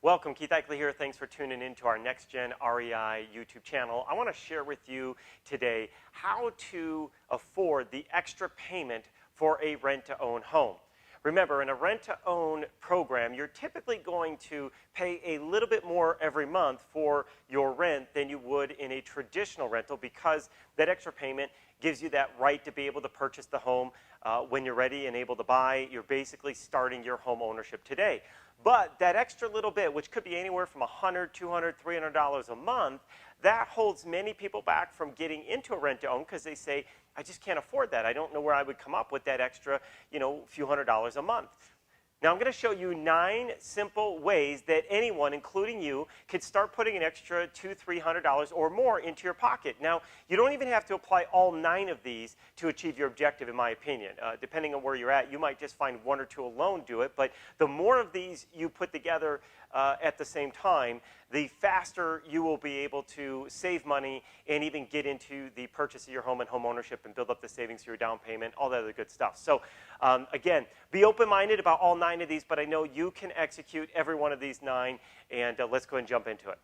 Welcome, Keith Aichele here. Thanks for tuning in to our NextGen REI YouTube channel. I want to share with you today how to afford the extra payment for a rent-to-own home. Remember, in a rent-to-own program, you're typically going to pay a little bit more every month for your rent than you would in a traditional rental, because that extra payment gives you that right to be able to purchase the home when you're ready and able to buy. You're basically starting your home ownership today. But that extra little bit, which could be anywhere from $100, $200, $300 a month, that holds many people back from getting into a rent-to-own because they say, I just can't afford that. I don't know where I would come up with that extra, few $100s a month. Now I'm going to show you 9 simple ways that anyone, including you, could start putting an extra $200, $300 or more into your pocket. Now, you don't even have to apply all 9 of these to achieve your objective, in my opinion. Depending on where you're at, you might just find 1 or 2 alone do it, but the more of these you put together at the same time, the faster you will be able to save money and even get into the purchase of your home and home ownership and build up the savings for your down payment, all that other good stuff. So again, be open-minded about all 9 of these, but I know you can execute every one of these 9, and let's go ahead and jump into it.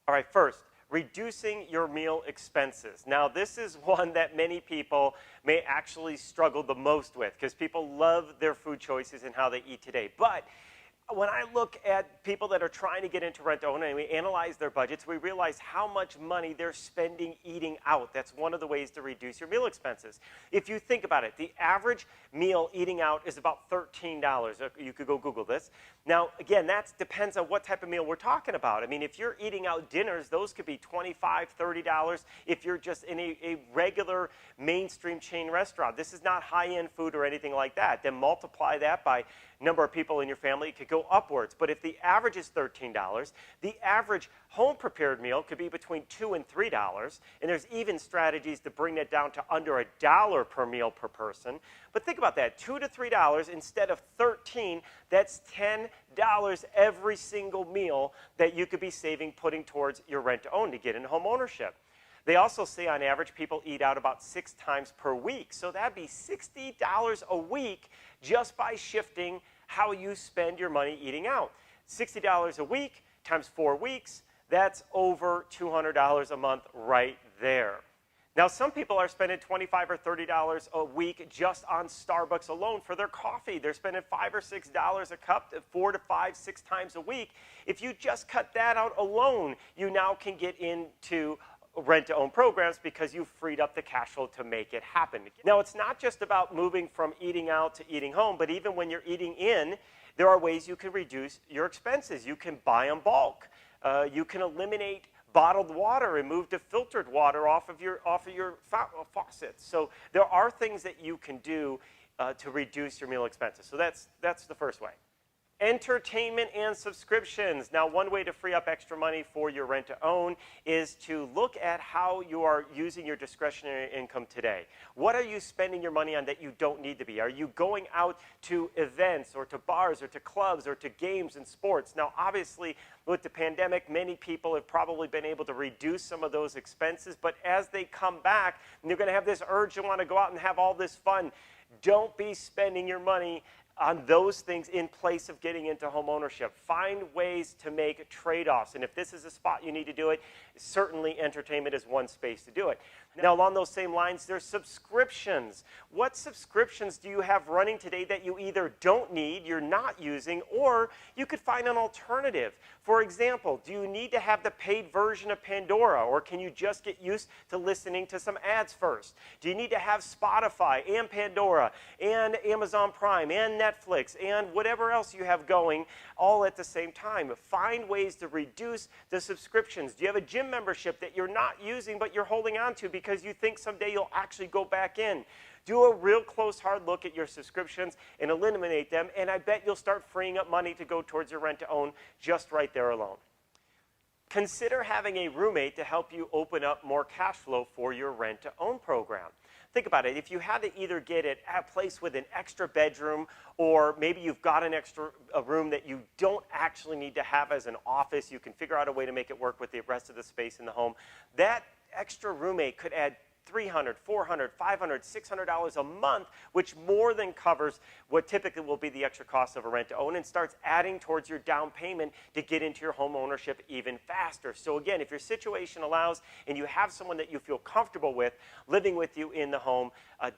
All right, first, reducing your meal expenses. Now, this is one that many people may actually struggle the most with because people love their food choices and how they eat today. But when I look at people that are trying to get into rent-to-own and we analyze their budgets, we realize how much money they're spending eating out. That's one of the ways to reduce your meal expenses. If you think about it, the average meal eating out is about $13. You could go Google this. Now, again, that depends on what type of meal we're talking about. I mean, if you're eating out dinners, those could be $25, $30 if you're just in a regular mainstream chain restaurant. This is not high-end food or anything like that. Then multiply that by number of people in your family. It could go upwards. But if the average is $13, the average home-prepared meal could be between $2 and $3. And there's even strategies to bring that down to under $1 per meal per person. But think about that, $2 to $3 instead of $13, that's $10 every single meal that you could be saving putting towards your rent-to-own to get into home ownership. They also say on average people eat out about 6 times per week. So that'd be $60 a week just by shifting how you spend your money eating out. $60 a week times 4 weeks, that's over $200 a month right there. Now, some people are spending $25 or $30 a week just on Starbucks alone for their coffee. They're spending $5 or $6 a cup 4 to 5, 6 times a week. If you just cut that out alone, you now can get into rent-to-own programs because you've freed up the cash flow to make it happen. Now, it's not just about moving from eating out to eating home, but even when you're eating in, there are ways you can reduce your expenses. You can buy in bulk. You can eliminate bottled water and move to filtered water off of your faucets. So there are things that you can do to reduce your meal expenses. So that's the first way. Entertainment and subscriptions. Now, one way to free up extra money for your rent-to-own is to look at how you are using your discretionary income today. What are you spending your money on that you don't need to be? Are you going out to events or to bars or to clubs or to games and sports? Now, obviously, with the pandemic, many people have probably been able to reduce some of those expenses, but as they come back, you're going to have this urge to want to go out and have all this fun. Don't be spending your money on those things in place of getting into home ownership. Find ways to make trade-offs. And if this is a spot you need to do it, certainly entertainment is one space to do it. Now, along those same lines, there's subscriptions. What subscriptions do you have running today that you either don't need, you're not using, or you could find an alternative? For example, do you need to have the paid version of Pandora, or can you just get used to listening to some ads first? Do you need to have Spotify and Pandora and Amazon Prime and Netflix and whatever else you have going all at the same time? Find ways to reduce the subscriptions. Do you have a gym membership that you're not using but you're holding on to because you think someday you'll actually go back in? Do a real close, hard look at your subscriptions and eliminate them, and I bet you'll start freeing up money to go towards your rent-to-own just right there alone. Consider having a roommate to help you open up more cash flow for your rent-to-own program. Think about it. If you had to either get it at a place with an extra bedroom, or maybe you've got a room that you don't actually need to have as an office, you can figure out a way to make it work with the rest of the space in the home. That extra roommate could add $300, $400, $500, $600 a month, which more than covers what typically will be the extra cost of a rent-to-own and starts adding towards your down payment to get into your home ownership even faster. So again, if your situation allows and you have someone that you feel comfortable with living with you in the home,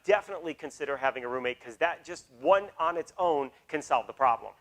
definitely consider having a roommate, because that just one on its own can solve the problem.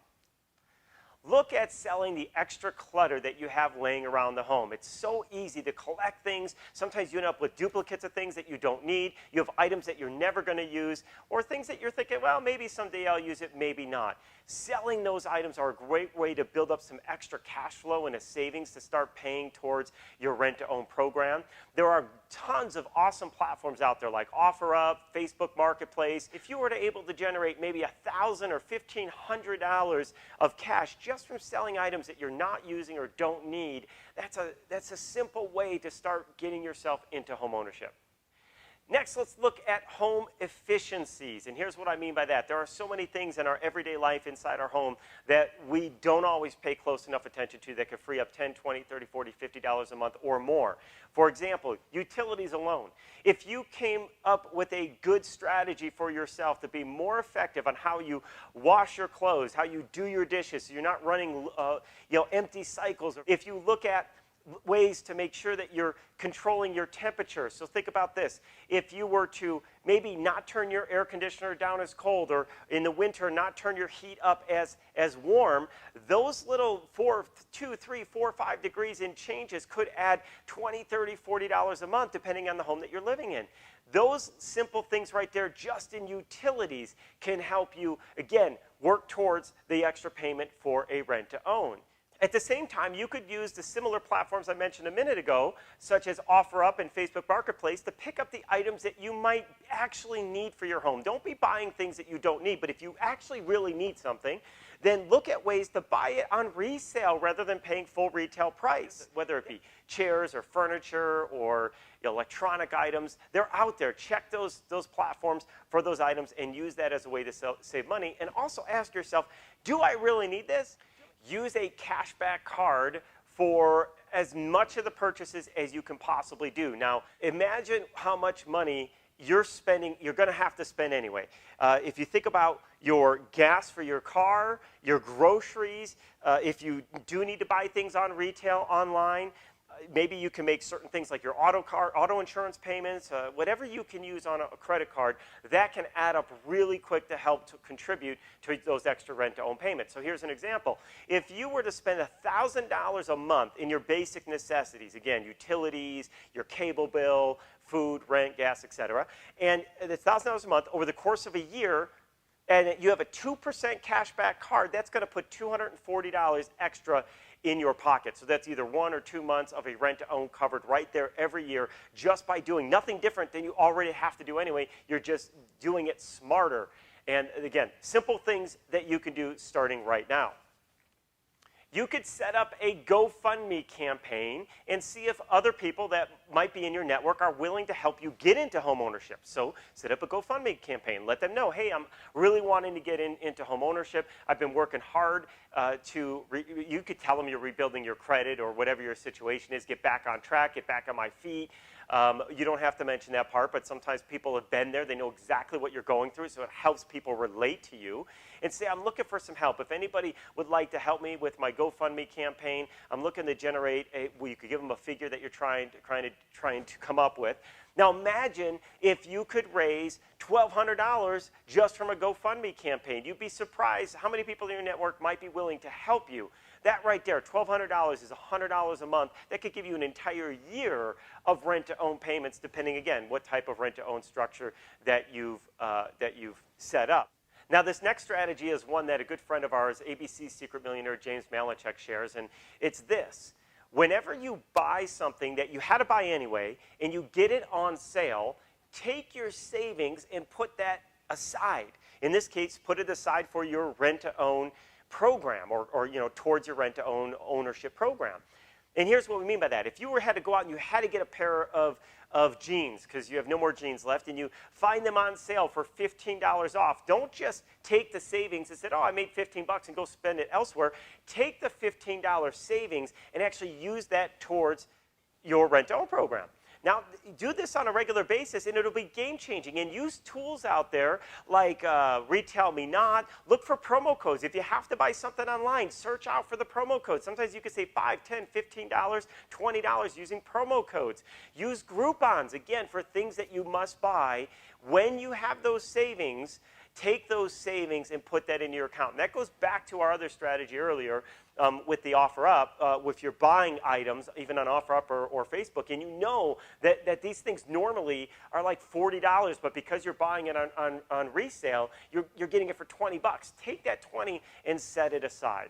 Look at selling the extra clutter that you have laying around the home. It's so easy to collect things. Sometimes you end up with duplicates of things that you don't need. You have items that you're never going to use, or things that you're thinking, well, maybe someday I'll use it, maybe not. Selling those items are a great way to build up some extra cash flow and a savings to start paying towards your rent-to-own program. There are tons of awesome platforms out there like OfferUp, Facebook Marketplace. If you were to able to generate maybe $1,000 or $1,500 of cash just from selling items that you're not using or don't need, that's a simple way to start getting yourself into home ownership. Next, let's look at home efficiencies. And here's what I mean by that. There are so many things in our everyday life inside our home that we don't always pay close enough attention to that could free up $10, $20, $30, $40, $50 a month or more. For example, utilities alone. If you came up with a good strategy for yourself to be more effective on how you wash your clothes, how you do your dishes, so you're not running empty cycles. If you look at ways to make sure that you're controlling your temperature. So think about this. If you were to maybe not turn your air conditioner down as cold, or in the winter not turn your heat up as warm, those little 2, 3, 4, 5 degrees in changes could add $20, $30, $40 a month depending on the home that you're living in. Those simple things right there just in utilities can help you, again, work towards the extra payment for a rent-to-own. At the same time, you could use the similar platforms I mentioned a minute ago, such as OfferUp and Facebook Marketplace, to pick up the items that you might actually need for your home. Don't be buying things that you don't need, but if you actually really need something, then look at ways to buy it on resale rather than paying full retail price. Whether it be chairs or furniture or electronic items, they're out there. Check those platforms for those items and use that as a way to save money. And also ask yourself, do I really need this? Use a cashback card for as much of the purchases as you can possibly do. Now, imagine how much money you're spending, you're going to have to spend anyway. If you think about your gas for your car, your groceries, if you do need to buy things on retail, online, maybe you can make certain things like your auto insurance payments, whatever you can use on a credit card, that can add up really quick to help to contribute to those extra rent-to-own payments. So here's an example. If you were to spend $1,000 a month in your basic necessities, again, utilities, your cable bill, food, rent, gas, etc., and it's $1,000 a month over the course of a year, and you have a 2% cashback card, that's going to put $240 extra in your pocket. So that's either 1 or 2 months of a rent-to-own covered right there every year, just by doing nothing different than you already have to do anyway. You're just doing it smarter. And again, simple things that you can do starting right now. You could set up a GoFundMe campaign and see if other people that might be in your network are willing to help you get into home ownership. So set up a GoFundMe campaign. Let them know, hey, I'm really wanting to get into home ownership. I've been working hard you could tell them you're rebuilding your credit or whatever your situation is, get back on track, get back on my feet. You don't have to mention that part, but sometimes people have been there. They know exactly what you're going through, so it helps people relate to you. And say, I'm looking for some help. If anybody would like to help me with my GoFundMe campaign, I'm looking to generate well, you could give them a figure that you're trying to come up with. Now imagine if you could raise $1,200 just from a GoFundMe campaign. You'd be surprised how many people in your network might be willing to help you. That right there, $1,200 is $100 a month. That could give you an entire year of rent-to-own payments, depending, again, what type of rent-to-own structure that you've set up. Now, this next strategy is one that a good friend of ours, ABC's Secret Millionaire James Malinchak, shares, and it's this. Whenever you buy something that you had to buy anyway, and you get it on sale, take your savings and put that aside. In this case, put it aside for your rent-to-own program or towards your rent-to-own ownership program. And here's what we mean by that. If you had to go out and you had to get a pair of jeans because you have no more jeans left and you find them on sale for $15 off, don't just take the savings and say, oh, I made 15 bucks and go spend it elsewhere. Take the $15 savings and actually use that towards your rent-to-own program. Now, do this on a regular basis, and it'll be game-changing. And use tools out there like Retail Me Not. Look for promo codes. If you have to buy something online, search out for the promo codes. Sometimes you can save $5, $10, $15, $20 using promo codes. Use Groupons, again, for things that you must buy. When you have those savings, take those savings and put that into your account. And that goes back to our other strategy earlier with the OfferUp. If you're buying items, even on OfferUp or Facebook, and you know that these things normally are like $40, but because you're buying it on resale, you're getting it for 20 bucks. Take that 20 and set it aside.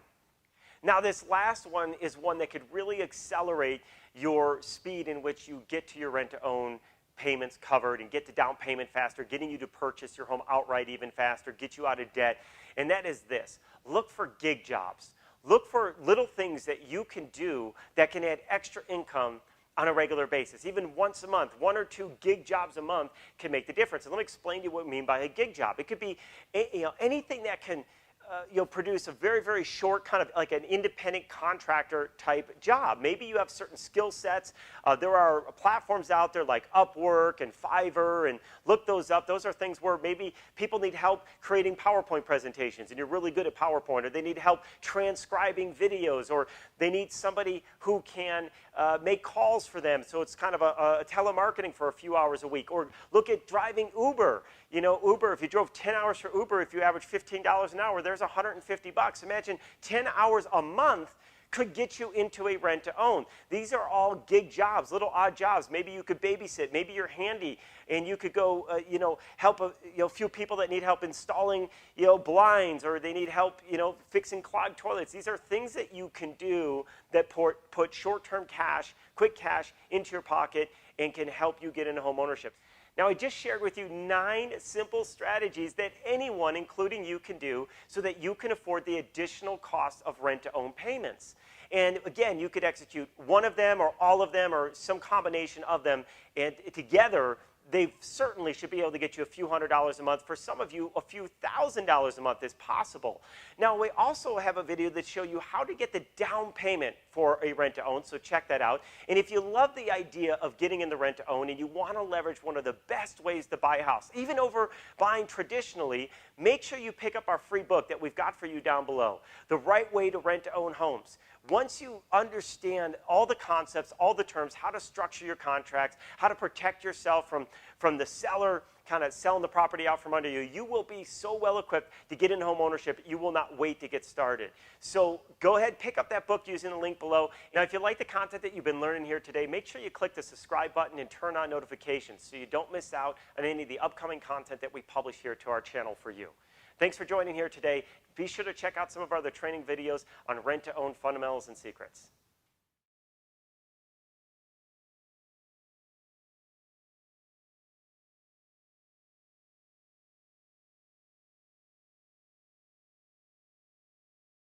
Now, this last one is one that could really accelerate your speed in which you get to your rent-to-own payments covered and get the down payment faster, getting you to purchase your home outright even faster, get you out of debt, and that is this. Look for gig jobs. Look for little things that you can do that can add extra income on a regular basis. Even once a month, 1 or 2 gig jobs a month can make the difference. And let me explain to you what I mean by a gig job. It could be anything that can produce a very, very short kind of like an independent contractor type job. Maybe you have certain skill sets. There are platforms out there like Upwork and Fiverr, and look those up. Those are things where maybe people need help creating PowerPoint presentations, and you're really good at PowerPoint, or they need help transcribing videos, or they need somebody who can make calls for them. So it's kind of a telemarketing for a few hours a week. Or look at driving Uber. You know, Uber, if you drove 10 hours for Uber, if you average $15 an hour, there's 150 bucks. Imagine 10 hours a month could get you into a rent-to-own. These are all gig jobs, little odd jobs. Maybe you could babysit. Maybe you're handy, and you could go, help a few people that need help installing, blinds, or they need help, fixing clogged toilets. These are things that you can do that put short-term cash, quick cash into your pocket and can help you get into home ownership. Now, I just shared with you 9 simple strategies that anyone, including you, can do so that you can afford the additional cost of rent-to-own payments. And again, you could execute one of them or all of them or some combination of them, and together they certainly should be able to get you a few $100s a month. For some of you, a few $1,000s a month is possible. Now, we also have a video that shows you how to get the down payment for a rent-to-own, so check that out. And if you love the idea of getting in the rent-to-own and you want to leverage one of the best ways to buy a house, even over buying traditionally, make sure you pick up our free book that we've got for you down below, The Right Way to Rent-to-Own Homes. Once you understand all the concepts, all the terms, how to structure your contracts, how to protect yourself from the seller kind of selling the property out from under you, you will be so well equipped to get into home ownership, you will not wait to get started. So go ahead, pick up that book using the link below. Now, if you like the content that you've been learning here today, make sure you click the subscribe button and turn on notifications so you don't miss out on any of the upcoming content that we publish here to our channel for you. Thanks for joining here today. Be sure to check out some of our other training videos on rent-to-own fundamentals and secrets.